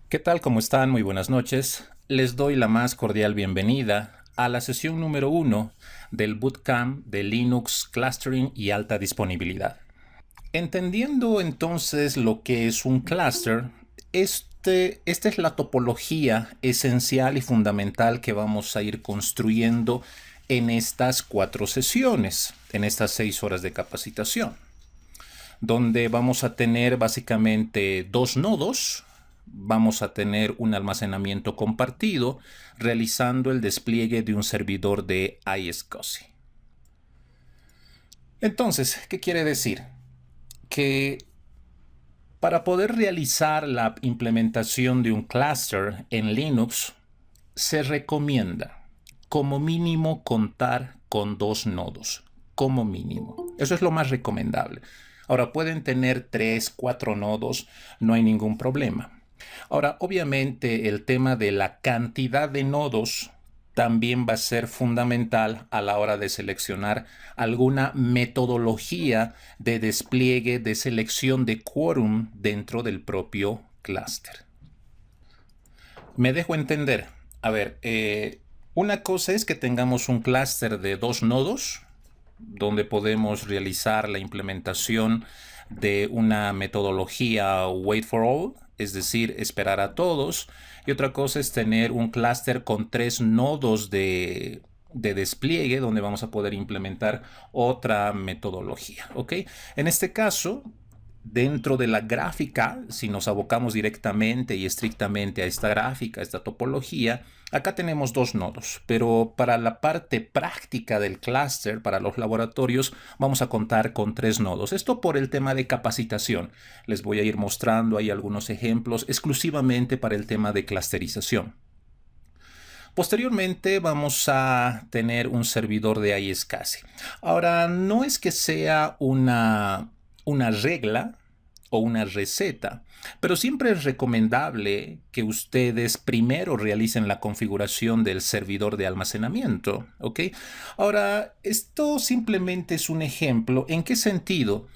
¿Qué tal? ¿Cómo están? Muy buenas noches. Les doy la más cordial bienvenida a la sesión número 1 del Bootcamp de Linux Clustering y alta disponibilidad. Entendiendo entonces lo que es un cluster, esta es la topología esencial y fundamental que vamos a ir construyendo en estas 4 sesiones, en estas 6 horas de capacitación, donde vamos a tener básicamente 2 nodos. Vamos a tener un almacenamiento compartido realizando el despliegue de un servidor de iSCSI. Entonces, ¿qué quiere decir? Que para poder realizar la implementación de un cluster en Linux, se recomienda como mínimo contar con 2 nodos, como mínimo. Eso es lo más recomendable. Ahora, pueden tener 3, 4 nodos, no hay ningún problema. Ahora, obviamente, el tema de la cantidad de nodos también va a ser fundamental a la hora de seleccionar alguna metodología de despliegue de selección de quórum dentro del propio clúster. Me dejo entender. A ver, una cosa es que tengamos un clúster de 2 nodos, donde podemos realizar la implementación de una metodología wait for all, es decir, esperar a todos. Y otra cosa es tener un clúster con 3 nodos de despliegue, donde vamos a poder implementar otra metodología. ¿Ok? En este caso, dentro de la gráfica, si nos abocamos directamente y estrictamente a esta gráfica, a esta topología, acá tenemos 2 nodos, pero para la parte práctica del clúster, para los laboratorios, vamos a contar con 3 nodos. Esto por el tema de capacitación. Les voy a ir mostrando ahí algunos ejemplos exclusivamente para el tema de clusterización. Posteriormente vamos a tener un servidor de iSCSI. Ahora, no es que sea una regla o una receta, pero siempre es recomendable que ustedes primero realicen la configuración del servidor de almacenamiento, ¿ok? Ahora, esto simplemente es un ejemplo. ¿En qué sentido?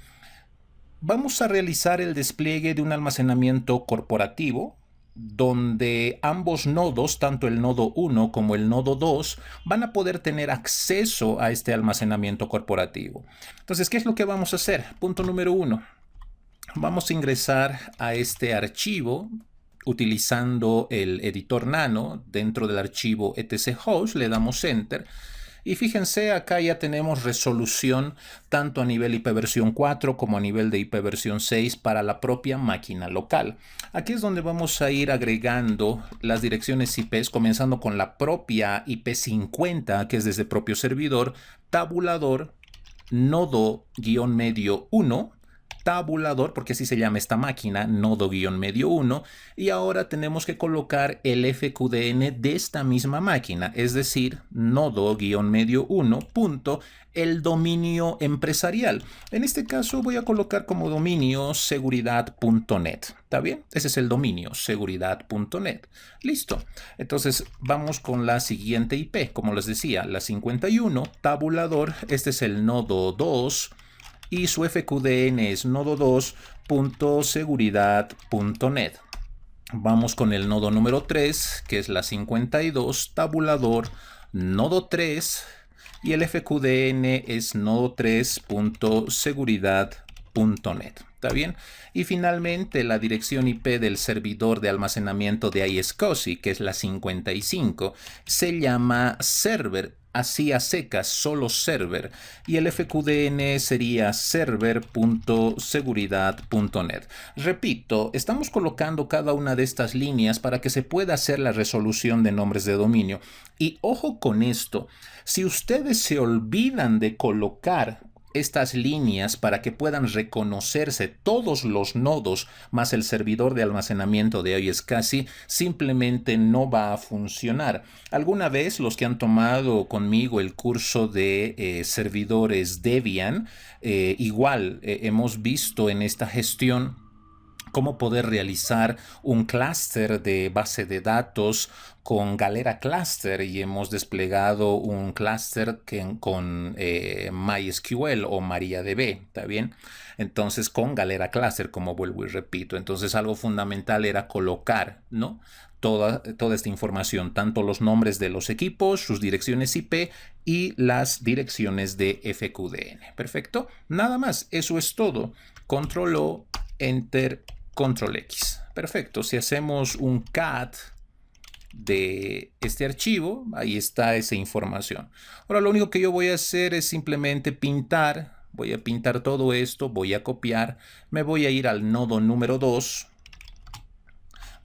Vamos a realizar el despliegue de un almacenamiento corporativo donde ambos nodos, tanto el nodo 1 como el nodo 2, van a poder tener acceso a este almacenamiento corporativo. Entonces, ¿qué es lo que vamos a hacer? Punto número 1. Vamos a ingresar a este archivo utilizando el editor Nano. Dentro del archivo etc-host le damos Enter. Y fíjense, acá ya tenemos resolución tanto a nivel IPv 4 como a nivel de IPv 6 para la propia máquina local. Aquí es donde vamos a ir agregando las direcciones IPs, comenzando con la propia IP50, que es desde propio servidor, tabulador, nodo-medio 1, tabulador, porque así se llama esta máquina, nodo-medio 1, y ahora tenemos que colocar el FQDN de esta misma máquina, es decir, nodo-medio 1 punto el dominio empresarial. En este caso voy a colocar como dominio seguridad.net. ¿Está bien? Ese es el dominio, seguridad.net. Listo. Entonces vamos con la siguiente IP. Como les decía, la 51, tabulador. Este es el nodo 2 y su FQDN es nodo2.seguridad.net. Vamos con el nodo número 3, que es la 52, tabulador, nodo 3, y el FQDN es nodo3.seguridad.net. ¿Está bien? Y finalmente la dirección IP del servidor de almacenamiento de iSCSI, que es la 55, se llama server, así a secas, solo server, y el FQDN sería server.seguridad.net. Repito, estamos colocando cada una de estas líneas para que se pueda hacer la resolución de nombres de dominio. Y ojo con esto, si ustedes se olvidan de colocar estas líneas para que puedan reconocerse todos los nodos más el servidor de almacenamiento de iSCSI, simplemente no va a funcionar. Alguna vez los que han tomado conmigo el curso de servidores Debian, igual hemos visto en esta gestión cómo poder realizar un clúster de base de datos con Galera Cluster, y hemos desplegado un clúster con MySQL o MariaDB, ¿está bien? Entonces con Galera Cluster, como vuelvo y repito. Entonces algo fundamental era colocar, ¿no?, toda esta información, tanto los nombres de los equipos, sus direcciones IP y las direcciones de FQDN. Perfecto. Nada más, eso es todo. Control O, Enter, Control X. Perfecto. Si hacemos un cat de este archivo, ahí está esa información. Ahora lo único que yo voy a hacer es simplemente pintar. Voy a pintar todo esto, voy a copiar, me voy a ir al nodo número 2.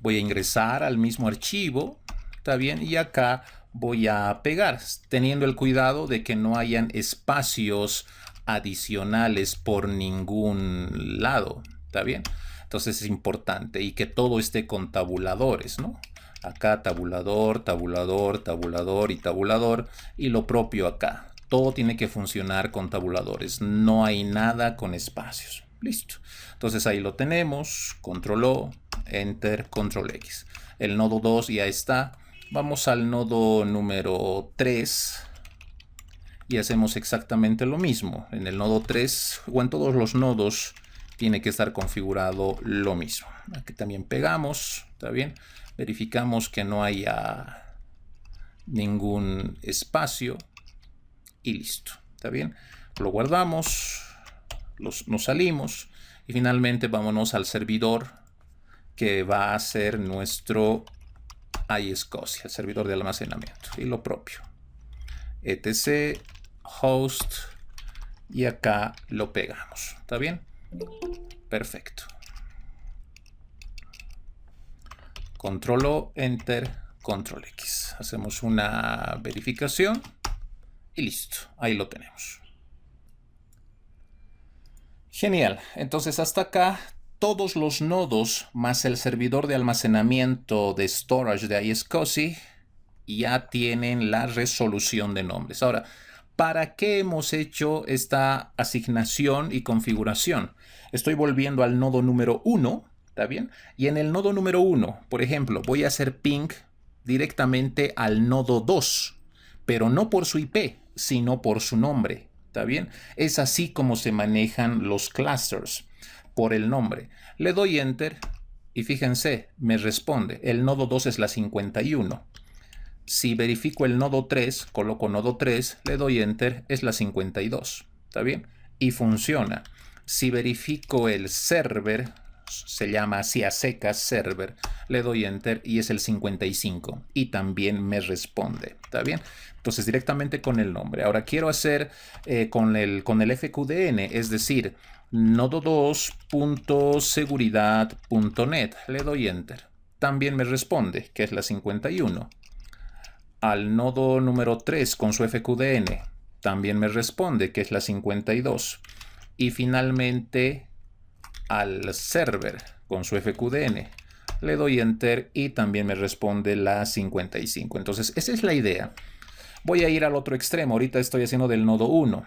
Voy a ingresar al mismo archivo, ¿está bien? Y acá voy a pegar, teniendo el cuidado de que no hayan espacios adicionales por ningún lado, ¿está bien? Entonces es importante, y que todo esté con tabuladores, ¿no? Acá tabulador, tabulador, tabulador y tabulador, y lo propio acá. Todo tiene que funcionar con tabuladores, no hay nada con espacios. Listo. Entonces ahí lo tenemos, Control O, Enter, Control X. El nodo 2 ya está. Vamos al nodo número 3 y hacemos exactamente lo mismo. En el nodo 3 o en todos los nodos tiene que estar configurado lo mismo. Aquí también pegamos, ¿está bien? Verificamos que no haya ningún espacio y listo, ¿está bien? Lo guardamos, nos salimos y finalmente vámonos al servidor, que va a ser nuestro iSCSI, el servidor de almacenamiento, y lo propio, etc host, y acá lo pegamos. ¿Está bien? Perfecto. Control O, Enter, Control X. Hacemos una verificación y listo. Ahí lo tenemos. Genial. Entonces hasta acá todos los nodos más el servidor de almacenamiento de storage de iSCSI ya tienen la resolución de nombres. Ahora, ¿para qué hemos hecho esta asignación y configuración? Estoy volviendo al nodo número 1, ¿está bien? Y en el nodo número 1, por ejemplo, voy a hacer ping directamente al nodo 2, pero no por su IP, sino por su nombre, ¿está bien? Es así como se manejan los clusters, por el nombre. Le doy Enter y fíjense, me responde. El nodo 2 es la 51. Si verifico el nodo 3, coloco nodo 3, le doy Enter, es la 52. ¿Está bien? Y funciona. Si verifico el server, se llama así a secas server, le doy Enter y es el 55. Y también me responde. ¿Está bien? Entonces directamente con el nombre. Ahora quiero hacer con el FQDN, es decir, nodo2.seguridad.net. Le doy Enter. También me responde, que es la 51. Al nodo número 3 con su FQDN, también me responde, que es la 52. Y finalmente al server con su FQDN, le doy Enter y también me responde la 55. Entonces esa es la idea. Voy a ir al otro extremo. Ahorita estoy haciendo del nodo 1.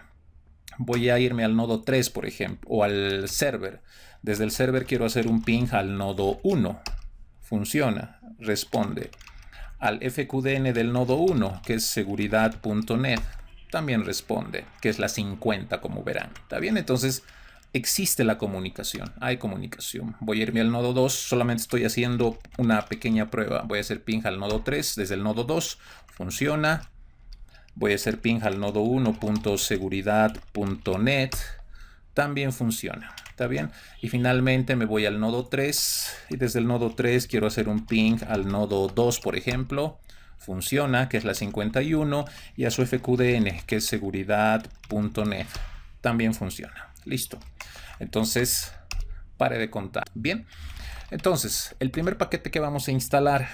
Voy a irme al nodo 3, por ejemplo, o al server. Desde el server quiero hacer un ping al nodo 1. Funciona, responde. Al FQDN del nodo 1, que es seguridad.net, también responde, que es la 50, como verán. ¿Está bien? Entonces existe la comunicación, hay comunicación. Voy a irme al nodo 2, solamente estoy haciendo una pequeña prueba. Voy a hacer ping al nodo 3 desde el nodo 2, funciona. Voy a hacer ping al nodo 1.seguridad.net, también funciona. ¿Está bien? Y finalmente me voy al nodo 3 y desde el nodo 3 quiero hacer un ping al nodo 2, por ejemplo. Funciona, que es la 51, y a su FQDN, que es seguridad.net. También funciona. Listo. Entonces, pare de contar. Bien. Entonces, el primer paquete que vamos a instalar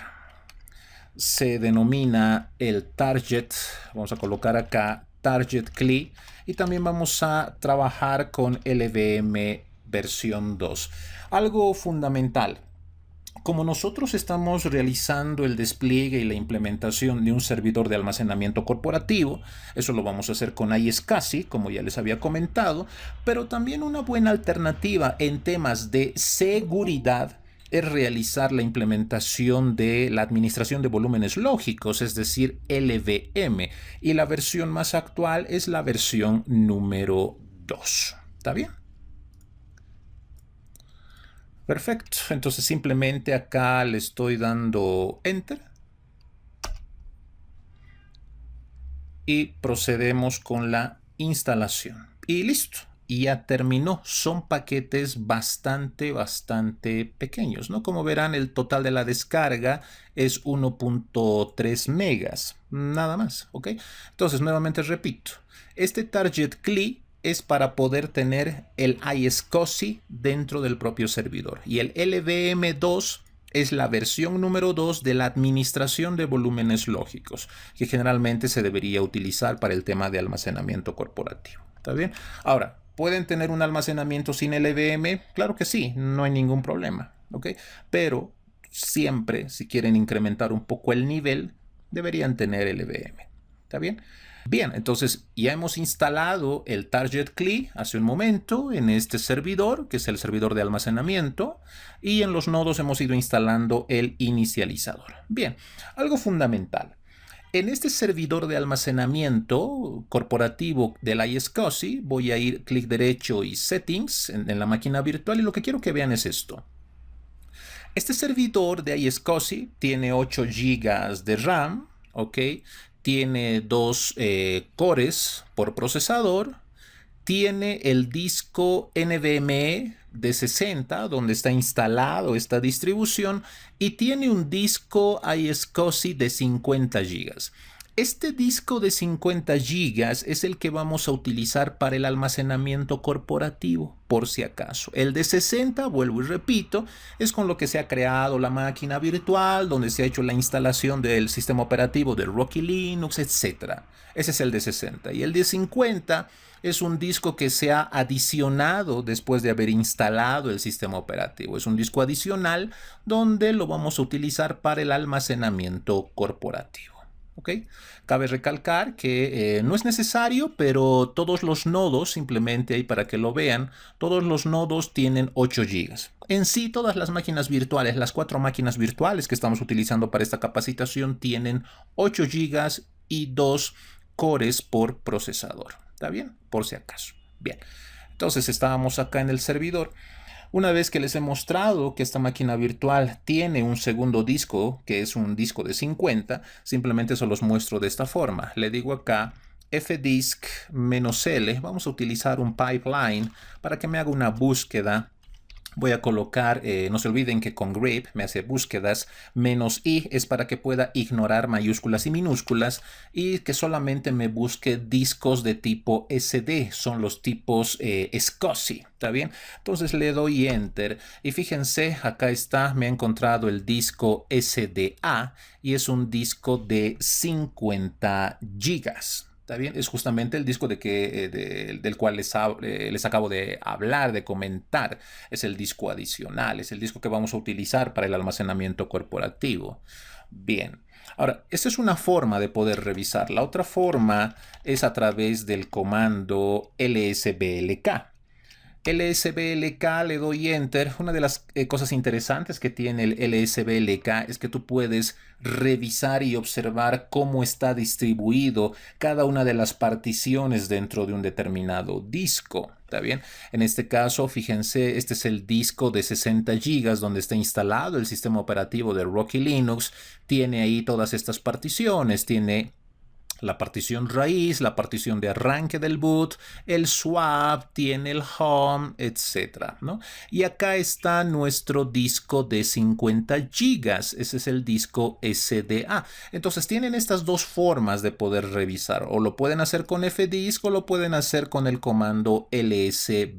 se denomina el target. Vamos a colocar acá target CLI y también vamos a trabajar con LVM versión 2. Algo fundamental. Como nosotros estamos realizando el despliegue y la implementación de un servidor de almacenamiento corporativo, eso lo vamos a hacer con iSCSI, como ya les había comentado, pero también una buena alternativa en temas de seguridad es realizar la implementación de la administración de volúmenes lógicos, es decir, LVM, y la versión más actual es la versión número 2. ¿Está bien? Perfecto, entonces simplemente acá le estoy dando Enter y procedemos con la instalación. Y listo, y ya terminó. Son paquetes bastante pequeños, ¿no? Como verán, el total de la descarga es 1.3 megas, nada más, ¿ok? Entonces, nuevamente repito, este Target CLI es para poder tener el iSCSI dentro del propio servidor. Y el LVM2 es la versión número 2 de la administración de volúmenes lógicos, que generalmente se debería utilizar para el tema de almacenamiento corporativo. ¿Está bien? Ahora, ¿pueden tener un almacenamiento sin LVM? Claro que sí, no hay ningún problema. ¿Ok? Pero siempre, si quieren incrementar un poco el nivel, deberían tener LVM. ¿Está bien? Bien, entonces ya hemos instalado el Target CLI hace un momento en este servidor, que es el servidor de almacenamiento, y en los nodos hemos ido instalando el inicializador. Bien, algo fundamental. En este servidor de almacenamiento corporativo del iSCSI, voy a ir clic derecho y Settings en la máquina virtual, y lo que quiero que vean es esto. Este servidor de iSCSI tiene 8 GB de RAM, ¿ok? Tiene 2 cores por procesador, tiene el disco NVMe de 60, donde está instalado esta distribución, y tiene un disco iSCSI de 50 GB. Este disco de 50 GB es el que vamos a utilizar para el almacenamiento corporativo, por si acaso. El de 60, vuelvo y repito, es con lo que se ha creado la máquina virtual, donde se ha hecho la instalación del sistema operativo de Rocky Linux, etc. Ese es el de 60. Y el de 50 es un disco que se ha adicionado después de haber instalado el sistema operativo. Es un disco adicional donde lo vamos a utilizar para el almacenamiento corporativo. ¿Ok? Cabe recalcar que no es necesario, pero todos los nodos, simplemente ahí para que lo vean, todos los nodos tienen 8 GB. En sí, todas las máquinas virtuales, las 4 máquinas virtuales que estamos utilizando para esta capacitación, tienen 8 GB y 2 cores por procesador. ¿Está bien? Por si acaso. Bien. Entonces estábamos acá en el servidor. Una vez que les he mostrado que esta máquina virtual tiene un segundo disco, que es un disco de 50, simplemente se los muestro de esta forma. Le digo acá fdisk-l, vamos a utilizar un pipeline para que me haga una búsqueda. Voy a colocar, no se olviden que con grep me hace búsquedas, -i es para que pueda ignorar mayúsculas y minúsculas y que solamente me busque discos de tipo SD, son los tipos SCSI, ¿está bien? Entonces le doy Enter y fíjense, acá está, me ha encontrado el disco SDA y es un disco de 50 gigas. ¿Está bien? Es justamente el disco del cual les acabo de hablar, de comentar. Es el disco adicional, es el disco que vamos a utilizar para el almacenamiento corporativo. Bien, ahora, esta es una forma de poder revisar. La otra forma es a través del comando lsblk. lsblk, le doy Enter. Una de las cosas interesantes que tiene el lsblk es que tú puedes revisar y observar cómo está distribuido cada una de las particiones dentro de un determinado disco. ¿Está bien? En este caso, fíjense, este es el disco de 60 GB donde está instalado el sistema operativo de Rocky Linux. Tiene ahí todas estas particiones, tiene la partición raíz, la partición de arranque del boot, el swap, tiene el home, etc., ¿no? Y acá está nuestro disco de 50 gigas. Ese es el disco SDA. Entonces tienen estas dos formas de poder revisar. O lo pueden hacer con fdisk o lo pueden hacer con el comando lsblk.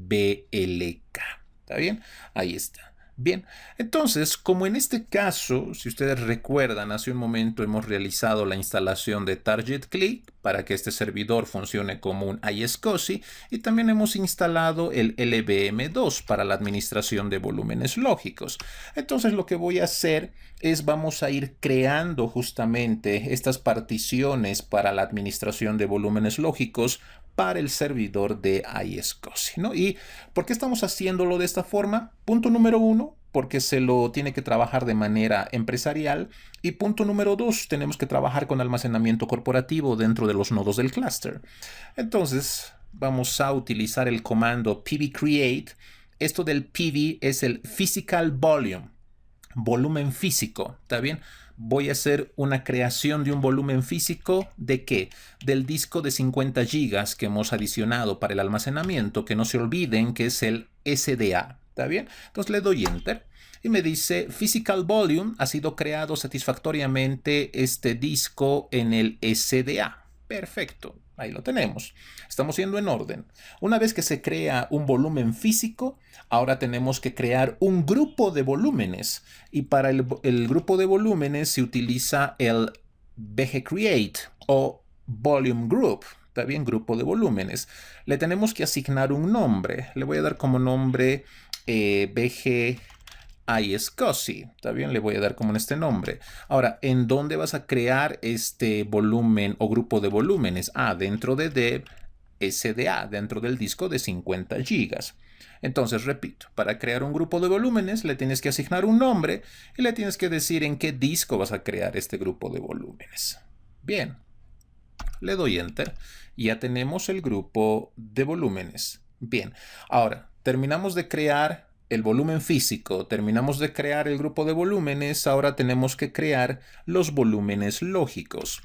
¿Está bien? Ahí está. Bien, entonces, como en este caso, si ustedes recuerdan, hace un momento hemos realizado la instalación de Target Click para que este servidor funcione como un iSCSI y también hemos instalado el LVM2 para la administración de volúmenes lógicos. Entonces, lo que voy a hacer es vamos a ir creando justamente estas particiones para la administración de volúmenes lógicos para el servidor de iSCSI, ¿no? ¿Y por qué estamos haciéndolo de esta forma? Punto número 1, porque se lo tiene que trabajar de manera empresarial. Y punto número 2, tenemos que trabajar con almacenamiento corporativo dentro de los nodos del clúster. Entonces, vamos a utilizar el comando pvcreate. Esto del pv es el physical volume, volumen físico, ¿está bien? Voy a hacer una creación de un volumen físico ¿de qué? Del disco de 50 GB que hemos adicionado para el almacenamiento, que no se olviden que es el SDA, ¿está bien? Entonces le doy Enter y me dice Physical Volume ha sido creado satisfactoriamente este disco en el SDA. Perfecto, ahí lo tenemos. Estamos yendo en orden. Una vez que se crea un volumen físico, ahora tenemos que crear un grupo de volúmenes. Y para el grupo de volúmenes se utiliza el bgcreate o volume group. Está bien, grupo de volúmenes. Le tenemos que asignar un nombre. Le voy a dar como nombre bg iSCSI, ¿está bien? Le voy a dar como en este nombre. Ahora, ¿en dónde vas a crear este volumen o grupo de volúmenes? Dentro de Dev SDA, dentro del disco de 50 GB. Entonces, repito, para crear un grupo de volúmenes le tienes que asignar un nombre y le tienes que decir en qué disco vas a crear este grupo de volúmenes. Bien, le doy Enter y ya tenemos el grupo de volúmenes. Bien, ahora terminamos de crear el volumen físico, terminamos de crear el grupo de volúmenes, ahora tenemos que crear los volúmenes lógicos.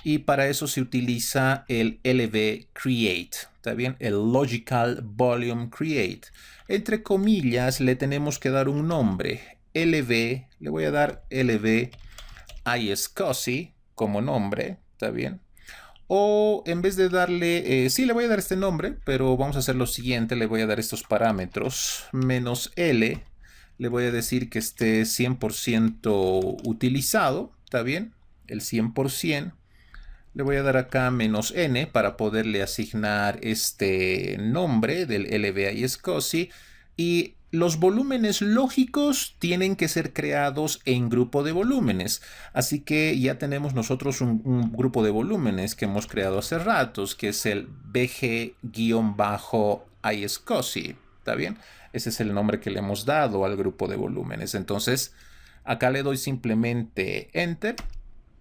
Y para eso se utiliza el LV-Create, ¿está bien? El Logical Volume Create. Entre comillas le tenemos que dar un nombre. LV, le voy a dar LV iSCSI como nombre, ¿está bien? O en vez de darle, sí le voy a dar este nombre, pero vamos a hacer lo siguiente, le voy a dar estos parámetros, menos L, le voy a decir que esté 100% utilizado, ¿está bien? El 100%. Le voy a dar acá menos N para poderle asignar este nombre del LVISCSI y los volúmenes lógicos tienen que ser creados en grupo de volúmenes. Así que ya tenemos nosotros un grupo de volúmenes que hemos creado hace ratos, que es el BG-iSCSI. ¿Está bien? Ese es el nombre que le hemos dado al grupo de volúmenes. Entonces, acá le doy simplemente Enter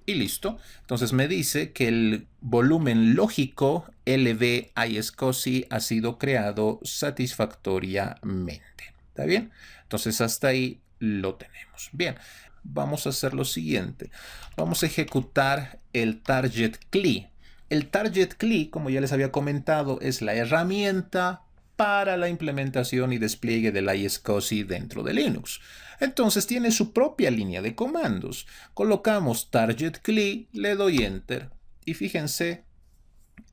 y listo. Entonces me dice que el volumen lógico LV-iSCSI ha sido creado satisfactoriamente. ¿Está bien? Entonces hasta ahí lo tenemos. Bien, vamos a hacer lo siguiente. Vamos a ejecutar el Target CLI. El Target CLI, como ya les había comentado, es la herramienta para la implementación y despliegue del iSCSI dentro de Linux. Entonces tiene su propia línea de comandos. Colocamos Target CLI, le doy Enter y fíjense,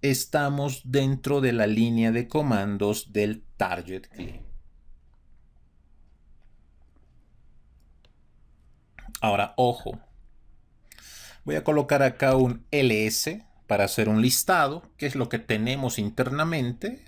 estamos dentro de la línea de comandos del Target CLI. Ahora, ojo, voy a colocar acá un ls para hacer un listado, que es lo que tenemos internamente.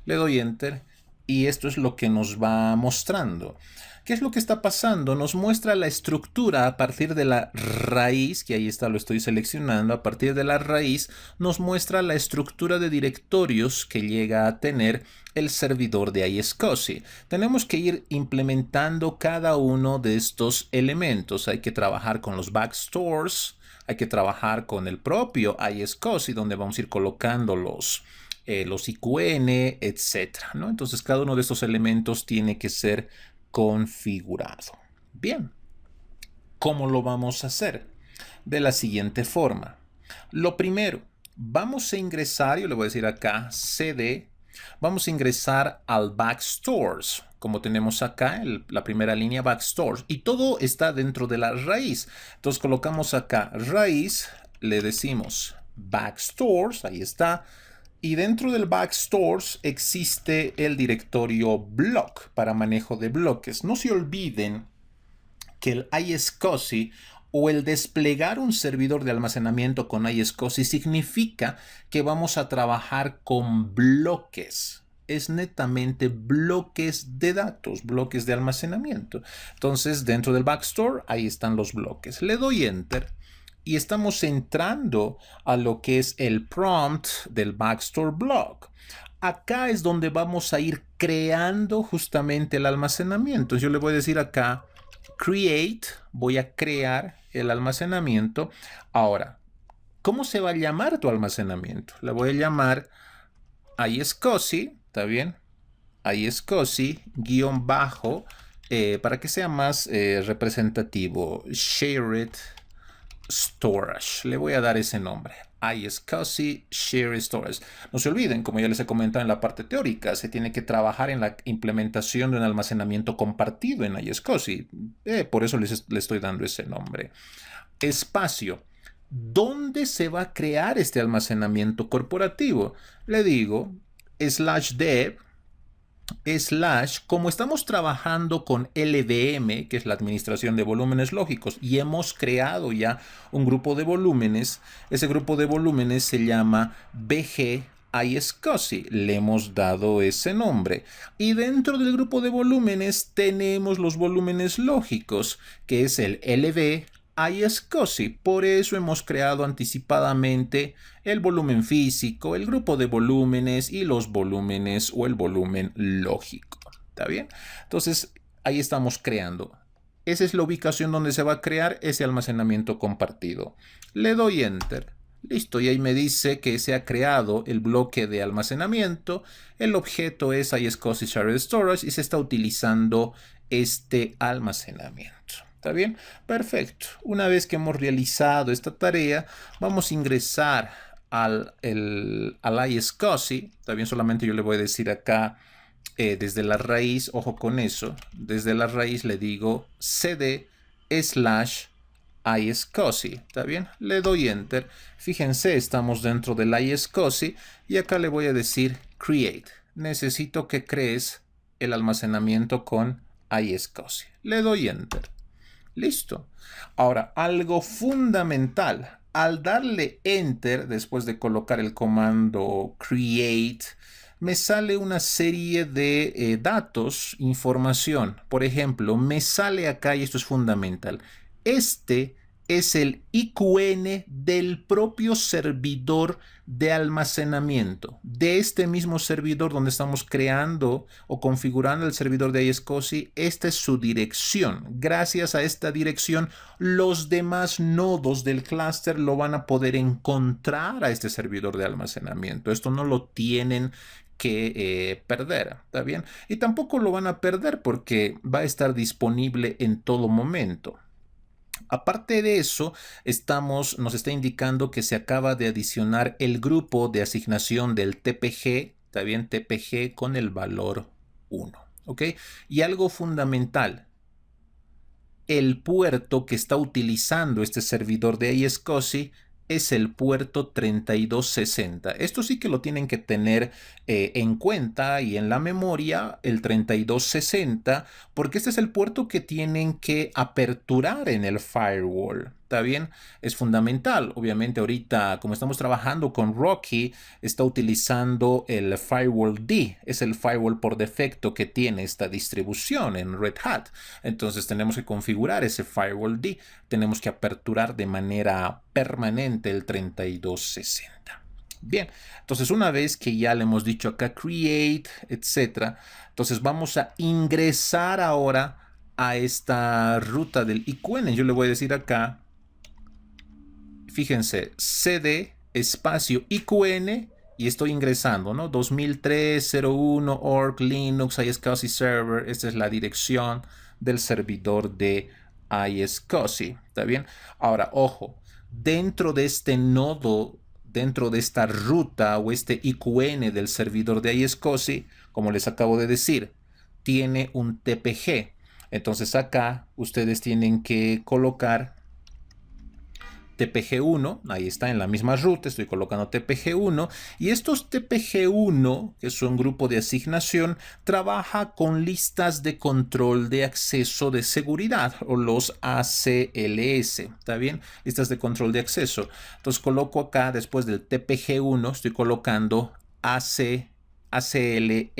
Le doy Enter y esto es lo que nos va mostrando. ¿Qué es lo que está pasando? Nos muestra la estructura a partir de la raíz, que ahí está, lo estoy seleccionando. A partir de la raíz nos muestra la estructura de directorios que llega a tener el servidor de iSCSI. Tenemos que ir implementando cada uno de estos elementos. Hay que trabajar con los backstores, hay que trabajar con el propio iSCSI, donde vamos a ir colocando los IQN, etcétera, ¿no? Entonces cada uno de estos elementos tiene que ser configurado. Bien, ¿cómo lo vamos a hacer? De la siguiente forma. Lo primero, vamos a ingresar, yo le voy a decir acá, cd, vamos a ingresar al backstores, como tenemos acá, la primera línea backstores, y todo está dentro de la raíz. Entonces colocamos acá raíz, le decimos backstores, ahí está, Y dentro del backstores existe el directorio block para manejo de bloques. No se olviden que el iSCSI o el desplegar un servidor de almacenamiento con iSCSI significa que vamos a trabajar con bloques. Es netamente bloques de datos, bloques de almacenamiento. Entonces, dentro del backstore, ahí están los bloques. Le doy Enter y estamos entrando a lo que es el prompt del backstore block. Acá es donde vamos a ir creando justamente el almacenamiento. Yo le voy a decir acá, create, voy a crear el almacenamiento. Ahora, ¿cómo se va a llamar tu almacenamiento? Le voy a llamar iSCSI, ¿está bien? iSCSI, guión bajo, para que sea más representativo, Shared Storage. Le voy a dar ese nombre. iSCSI Shared Storage. No se olviden, como ya les he comentado en la parte teórica, se tiene que trabajar en la implementación de un almacenamiento compartido en iSCSI. Por eso le estoy dando ese nombre. Espacio. ¿Dónde se va a crear este almacenamiento corporativo? Le digo /dev como estamos trabajando con LVM, que es la administración de volúmenes lógicos, y hemos creado ya un grupo de volúmenes, ese grupo de volúmenes se llama BG iSCSI, le hemos dado ese nombre. Y dentro del grupo de volúmenes tenemos los volúmenes lógicos, que es el LV iSCSI. Por eso hemos creado anticipadamente el volumen físico, el grupo de volúmenes y los volúmenes o el volumen lógico. ¿Está bien? Entonces, ahí estamos creando. Esa es la ubicación donde se va a crear ese almacenamiento compartido. Le doy Enter. Listo, y ahí me dice que se ha creado el bloque de almacenamiento. El objeto es iSCSI Shared Storage y se está utilizando este almacenamiento. ¿Está bien? Perfecto. Una vez que hemos realizado esta tarea, vamos a ingresar al iSCSI. Está bien, solamente yo le voy a decir acá desde la raíz, ojo con eso, desde la raíz le digo cd /iSCSI. ¿Está bien? Le doy Enter. Fíjense, estamos dentro del iSCSI y acá le voy a decir create. Necesito que crees el almacenamiento con iSCSI. Le doy Enter. Listo. Ahora, algo fundamental. Al darle Enter, después de colocar el comando create, me sale una serie de datos, información. Por ejemplo, me sale acá, y esto es fundamental, este es el IQN del propio servidor de almacenamiento, de este mismo servidor donde estamos creando o configurando el servidor de iSCSI. Esta es su dirección. Gracias a esta dirección, los demás nodos del clúster lo van a poder encontrar a este servidor de almacenamiento. Esto no lo tienen que perder, ¿está bien? Y tampoco lo van a perder porque va a estar disponible en todo momento. Aparte de eso, nos está indicando que se acaba de adicionar el grupo de asignación del TPG, está bien, TPG con el valor 1, ¿ok? Y algo fundamental, el puerto que está utilizando este servidor de iSCSI es el puerto 3260. Esto sí que lo tienen que tener en cuenta y en la memoria, el 3260, porque este es el puerto que tienen que aperturar en el firewall. ¿Está bien? Es fundamental. Obviamente ahorita, como estamos trabajando con Rocky, está utilizando el Firewall D. Es el firewall por defecto que tiene esta distribución en Red Hat. Entonces tenemos que configurar ese Firewall D. Tenemos que aperturar de manera permanente el 3260. Bien, entonces una vez que ya le hemos dicho acá create, etcétera, entonces vamos a ingresar ahora a esta ruta del IQN. Yo le voy a decir acá, fíjense, cd espacio IQN y estoy ingresando, ¿no? 2003.01 org Linux iSCSI server. Esta es la dirección del servidor de iSCSI. ¿Está bien? Ahora, ojo, dentro de este nodo, dentro de esta ruta o este IQN del servidor de iSCSI, como les acabo de decir, tiene un TPG. Entonces acá ustedes tienen que colocar TPG1, ahí está en la misma ruta, estoy colocando TPG1 y estos TPG1, que son grupo de asignación, trabaja con listas de control de acceso de seguridad o los ACLS, ¿está bien? Listas de control de acceso. Entonces coloco acá, después del TPG1, estoy colocando ACLS,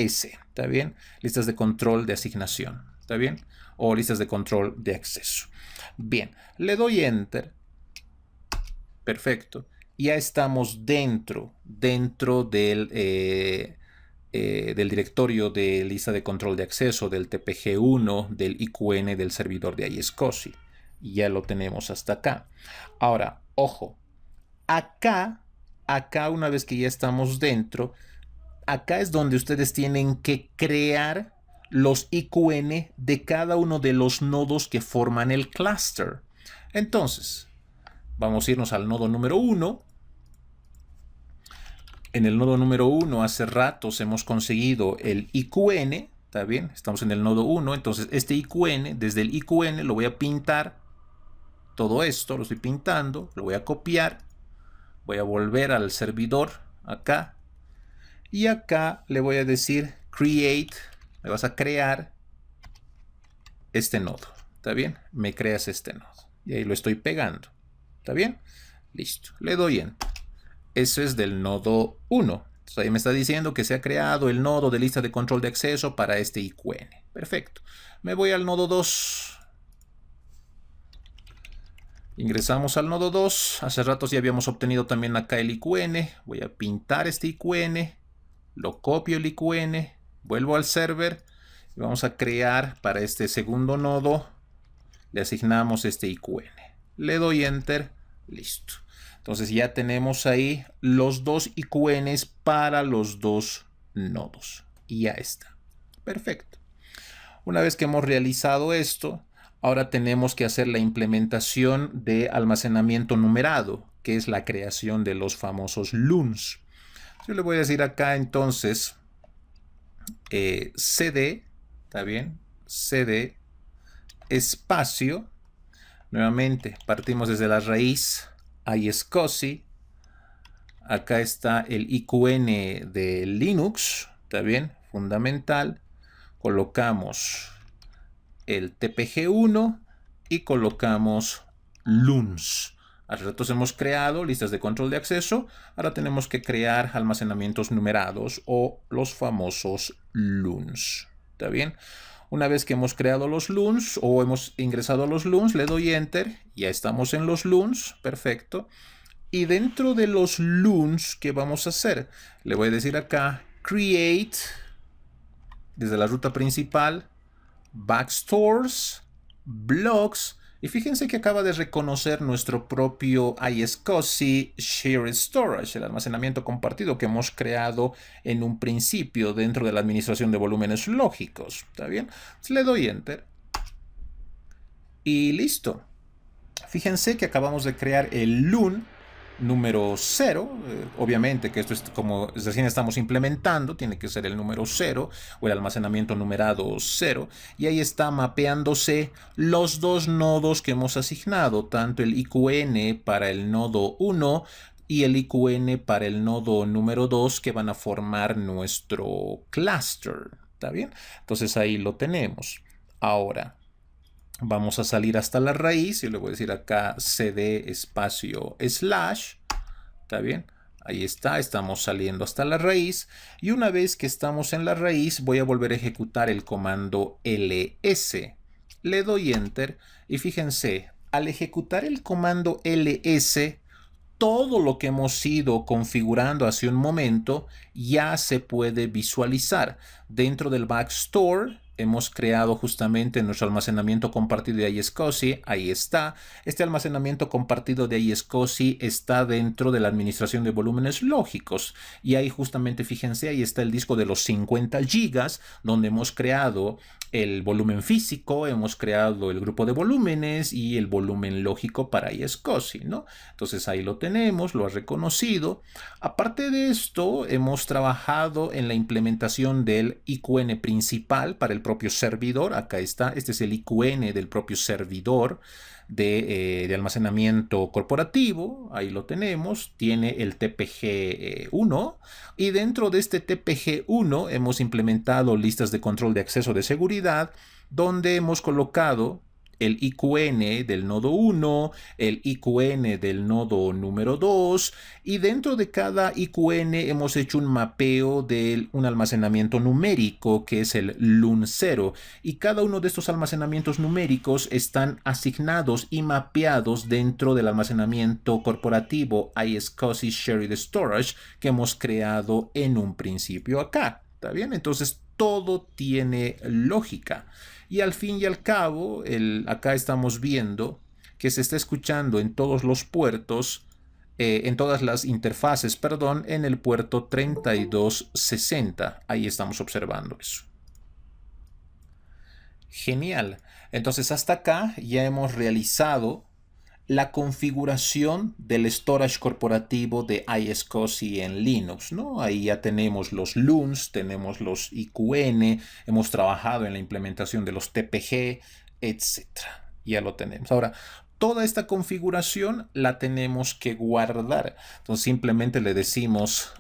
¿está bien? Listas de control de asignación, ¿está bien? O listas de control de acceso. Bien, le doy Enter. Perfecto. Ya estamos dentro del directorio de lista de control de acceso, del TPG1, del IQN, del servidor de iSCSI. Ya lo tenemos hasta acá. Ahora, ojo, acá una vez que ya estamos dentro, acá es donde ustedes tienen que crear los IQN de cada uno de los nodos que forman el clúster. Entonces, vamos a irnos al nodo número 1. En el nodo número 1 hace ratos hemos conseguido el IQN. ¿Está bien? Estamos en el nodo 1. Entonces este IQN, desde el IQN lo voy a pintar. Todo esto lo estoy pintando. Lo voy a copiar. Voy a volver al servidor acá. Y acá le voy a decir create. Me vas a crear este nodo. ¿Está bien? Me creas este nodo. Y ahí lo estoy pegando. ¿Está bien? Listo. Le doy Enter. Eso es del nodo 1. Entonces ahí me está diciendo que se ha creado el nodo de lista de control de acceso para este IQN. Perfecto. Me voy al nodo 2. Ingresamos al nodo 2. Hace ratos ya habíamos obtenido también acá el IQN. Voy a pintar este IQN. Lo copio el IQN. Vuelvo al server. Y vamos a crear para este segundo nodo. Le asignamos este IQN. Le doy Enter. Listo. Entonces ya tenemos ahí los dos IQNs para los dos nodos. Y ya está. Perfecto. Una vez que hemos realizado esto, ahora tenemos que hacer la implementación de almacenamiento numerado, que es la creación de los famosos LUNs. Yo le voy a decir acá entonces cd, ¿está bien? cd espacio. Nuevamente partimos desde la raíz iSCSI. Acá está el IQN de Linux, ¿está bien? Fundamental. Colocamos el TPG1 y colocamos LUNs. Hace ratos hemos creado listas de control de acceso. Ahora tenemos que crear almacenamientos numerados o los famosos LUNs. ¿Está bien? Una vez que hemos creado los LUNs o hemos ingresado a los LUNs, le doy Enter. Ya estamos en los LUNs. Perfecto. Y dentro de los LUNs, ¿qué vamos a hacer? Le voy a decir acá, create, desde la ruta principal, backstores, blocks. Y fíjense que acaba de reconocer nuestro propio iSCSI Shared Storage, el almacenamiento compartido que hemos creado en un principio dentro de la administración de volúmenes lógicos. ¿Está bien? Entonces le doy Enter. Y listo. Fíjense que acabamos de crear el LUN número 0, obviamente que esto es como recién estamos implementando, tiene que ser el número 0 o el almacenamiento numerado 0, y ahí está mapeándose los dos nodos que hemos asignado, tanto el IQN para el nodo 1 y el IQN para el nodo número 2 que van a formar nuestro clúster. ¿Está bien? Entonces ahí lo tenemos. Ahora vamos a salir hasta la raíz y le voy a decir acá cd espacio slash. ¿Está bien? Ahí está, estamos saliendo hasta la raíz. Y una vez que estamos en la raíz, voy a volver a ejecutar el comando ls. Le doy Enter y fíjense, al ejecutar el comando ls, todo lo que hemos ido configurando hace un momento ya se puede visualizar. Dentro del backstore hemos creado justamente nuestro almacenamiento compartido de iSCSI. Ahí está. Este almacenamiento compartido de iSCSI está dentro de la administración de volúmenes lógicos. Y ahí justamente, fíjense, ahí está el disco de los 50 gigas, donde hemos creado el volumen físico, hemos creado el grupo de volúmenes y el volumen lógico para iSCSI, ¿no? Entonces ahí lo tenemos, lo ha reconocido. Aparte de esto, hemos trabajado en la implementación del IQN principal para el propio servidor. Acá está, este es el IQN del propio servidor. de almacenamiento corporativo. Ahí lo tenemos. Tiene el TPG1 y dentro de este TPG1 hemos implementado listas de control de acceso de seguridad donde hemos colocado el IQN del nodo 1, el IQN del nodo número 2 y dentro de cada IQN hemos hecho un mapeo de un almacenamiento numérico que es el LUN0 y cada uno de estos almacenamientos numéricos están asignados y mapeados dentro del almacenamiento corporativo iSCSI Shared Storage que hemos creado en un principio acá. ¿Está bien? Entonces todo tiene lógica. Y al fin y al cabo, acá estamos viendo que se está escuchando en todos los puertos, en todas las interfaces, perdón, en el puerto 3260. Ahí estamos observando eso. Genial. Entonces hasta acá ya hemos realizado la configuración del storage corporativo de iSCSI en Linux, ¿no? Ahí ya tenemos los LUNs, tenemos los IQN, hemos trabajado en la implementación de los TPG, etc. Ya lo tenemos. Ahora, toda esta configuración la tenemos que guardar. Entonces simplemente le decimos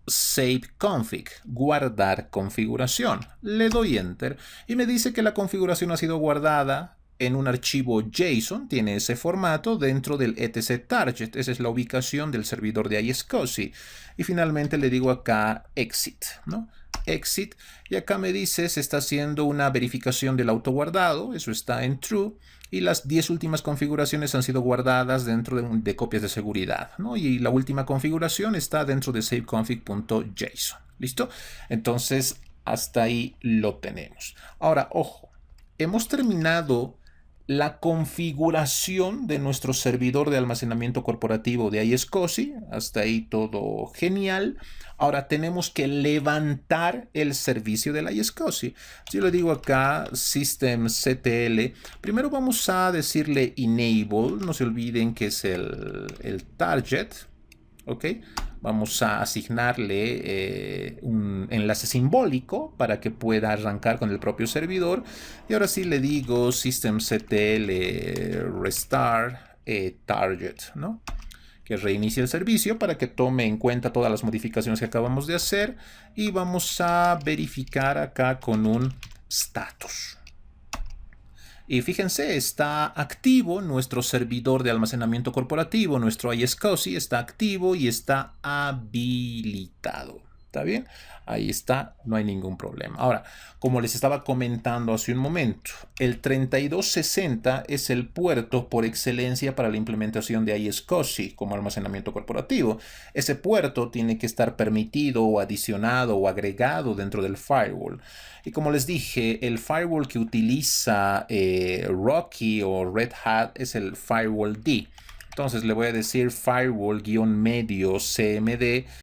save config, guardar configuración. Le doy enter y me dice que la configuración ha sido guardada en un archivo JSON, tiene ese formato dentro del etc target. Esa es la ubicación del servidor de iSCSI. Y finalmente le digo acá exit, ¿no? Exit. Y acá me dice se está haciendo una verificación del autoguardado. Eso está en true. Y las 10 últimas configuraciones han sido guardadas dentro de copias de seguridad, ¿no? Y la última configuración está dentro de saveconfig.json. ¿Listo? Entonces, hasta ahí lo tenemos. Ahora, ojo. Hemos terminado la configuración de nuestro servidor de almacenamiento corporativo de iSCSI. Hasta ahí todo genial. Ahora tenemos que levantar el servicio del iSCSI. Si yo le digo acá systemctl, primero vamos a decirle enable. No se olviden que es el target. ¿Ok? Vamos a asignarle un enlace simbólico para que pueda arrancar con el propio servidor. Y ahora sí le digo systemctl restart target, ¿no? Que reinicie el servicio para que tome en cuenta todas las modificaciones que acabamos de hacer. Y vamos a verificar acá con un status. Y fíjense, está activo nuestro servidor de almacenamiento corporativo, nuestro iSCSI está activo y está habilitado. ¿Está bien? Ahí está, no hay ningún problema. Ahora, como les estaba comentando hace un momento, el 3260 es el puerto por excelencia para la implementación de iSCSI como almacenamiento corporativo. Ese puerto tiene que estar permitido o adicionado o agregado dentro del firewall. Y como les dije, el firewall que utiliza Rocky o Red Hat es el Firewall D. Entonces le voy a decir firewall-medio CMD